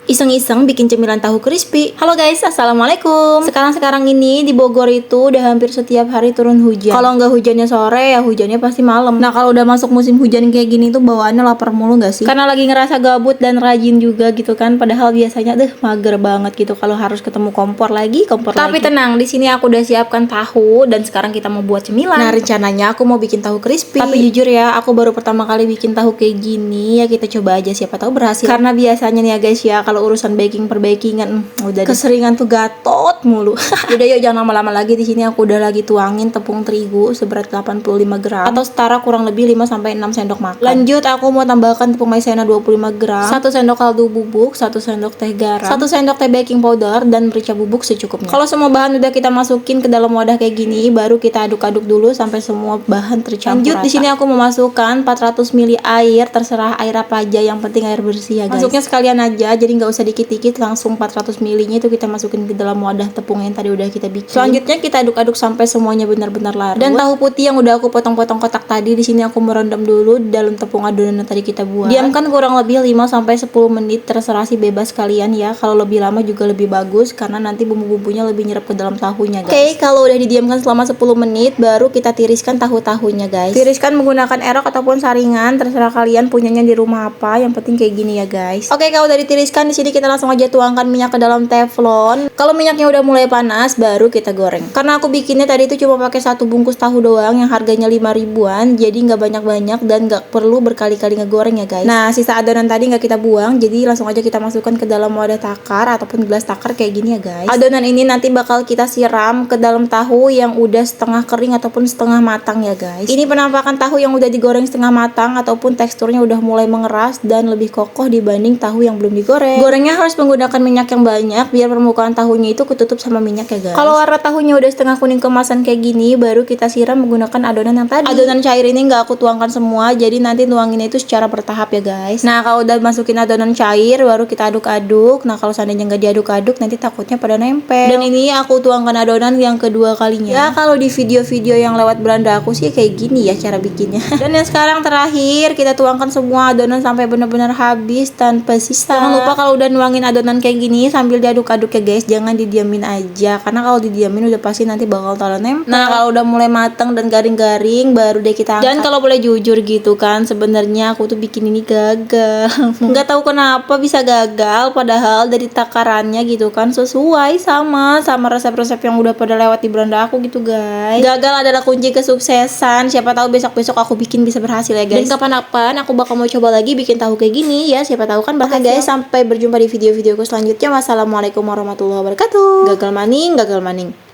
iseng-iseng bikin cemilan tahu crispy. Halo guys, assalamualaikum. Sekarang ini di Bogor itu udah hampir setiap hari turun hujan. Kalau nggak hujannya sore ya hujannya pasti malam. Nah kalau udah masuk musim hujan kayak gini tuh bawaannya lapar mulu nggak sih? Karena lagi ngerasa gabut dan rajin juga gitu kan. Padahal biasanya mager banget gitu kalau harus ketemu kompor lagi. Tapi tenang, di sini aku udah siapkan tahu dan sekarang kita mau buat cemilan. Nah rencananya aku mau bikin tahu crispy. Tapi jujur ya, aku baru pertama kali bikin tahu kayak gini ya, kita coba aja siapa tahu berhasil. Karena biasanya nih ya guys ya, kalau urusan bakingan udah keseringan tuh gatot mulu. Udah yuk jangan lama-lama lagi. Di sini aku udah lagi tuangin tepung terigu seberat 85 gram atau setara kurang lebih 5 sampai 6 sendok makan. Lanjut aku mau tambahkan tepung maizena 25 gram, 1 sendok kaldu bubuk, 1 sendok teh garam, 1 sendok teh baking powder dan merica bubuk secukupnya. Kalau semua bahan udah kita masukin ke dalam wadah kayak gini, baru kita aduk-aduk dulu sampai semua bahan tercampur. Lanjut di sini aku memasukkan 400 ml air, terserah air apa aja, yang penting air bersih ya guys. Masuknya sekalian aja, jadi nggak usah dikit-dikit, langsung 400 ml nya itu kita masukin ke dalam wadah tepung yang tadi udah kita bikin. Selanjutnya kita aduk-aduk sampai semuanya benar-benar larut. Dan tahu putih yang udah aku potong-potong kotak tadi, di sini aku merendam dulu di dalam tepung adonan yang tadi kita buat. Diamkan kurang lebih 5 sampai 10 menit, terserah sih bebas kalian ya. Kalau lebih lama juga lebih bagus karena nanti bumbu-bumbunya lebih nyerap ke dalam tahunya guys. Oke, kalau udah didiamkan selama 10 menit, baru kita tiriskan tahu-tahunya guys. Tiriskan menggunakan erok ataupun saringan, terserah kalian punyanya di rumah apa. Yang penting kayak gini ya guys. Oke, kalau udah ditiriskan, di sini kita langsung aja tuangkan minyak ke dalam teflon. Kalau minyaknya udah mulai panas, baru kita goreng. Karena aku bikinnya tadi itu cuma pakai 1 bungkus tahu doang yang harganya 5 ribuan, jadi nggak banyak-banyak dan nggak perlu berkali-kali ngegoreng ya guys. Nah, sisa adonan tadi nggak kita buang, jadi langsung aja kita masukkan ke dalam wadah takar ataupun gelas takar kayak gini ya guys. Adonan ini nanti bakal kita siram ke dalam tahu yang udah setengah kering ataupun setengah matang ya guys. Ini penampakan tahu yang udah digoreng setengah matang ataupun teksturnya udah mulai mengeras dan lebih kokoh dibanding tahu yang belum digoreng. Gorengnya harus menggunakan minyak yang banyak biar permukaan tahunya itu ketutup sama minyak ya guys. Kalau warna tahunya udah setengah kuning kemasan kayak gini, baru kita siram menggunakan adonan yang tadi. Adonan cair ini nggak aku tuangkan semua, jadi nanti tuanginnya itu secara bertahap ya guys. Nah kalau udah masukin adonan cair, baru kita aduk-aduk. Nah kalau seandainya nggak diaduk-aduk, nanti takutnya pada nempel. Dan ini aku tuangkan adonan yang kedua kalinya. Ya kalau di video-video yang lewat beranda aku sih kayak gini ya cara bikinnya. Dan yang sekarang terakhir kita tuangkan semua adonan sampai benar-benar habis tanpa sisa. Jangan lupa kalau udah nuangin adonan kayak gini sambil diaduk-aduk ya guys, jangan didiamin aja, karena kalau didiamin udah pasti nanti bakal taruh nempel. Nah kalau udah mulai matang dan garing-garing, baru deh kita angkat. Dan kalau boleh jujur gitu kan, sebenarnya aku tuh bikin ini gagal. Nggak tahu kenapa bisa gagal, padahal dari takarannya gitu kan sesuai sama resep-resep yang udah pada lewat di beranda aku gitu guys. Gagal adalah kunci kesuksesan. Siapa tahu besok-besok aku bikin bisa berhasil ya guys. Dan kapan-kapan aku bakal mau coba lagi bikin tahu kayak gini ya, siapa tahu kan berhasil. Oke guys, sampai berjumpa di video-videoku selanjutnya. Wassalamualaikum warahmatullahi wabarakatuh. Gagal maning.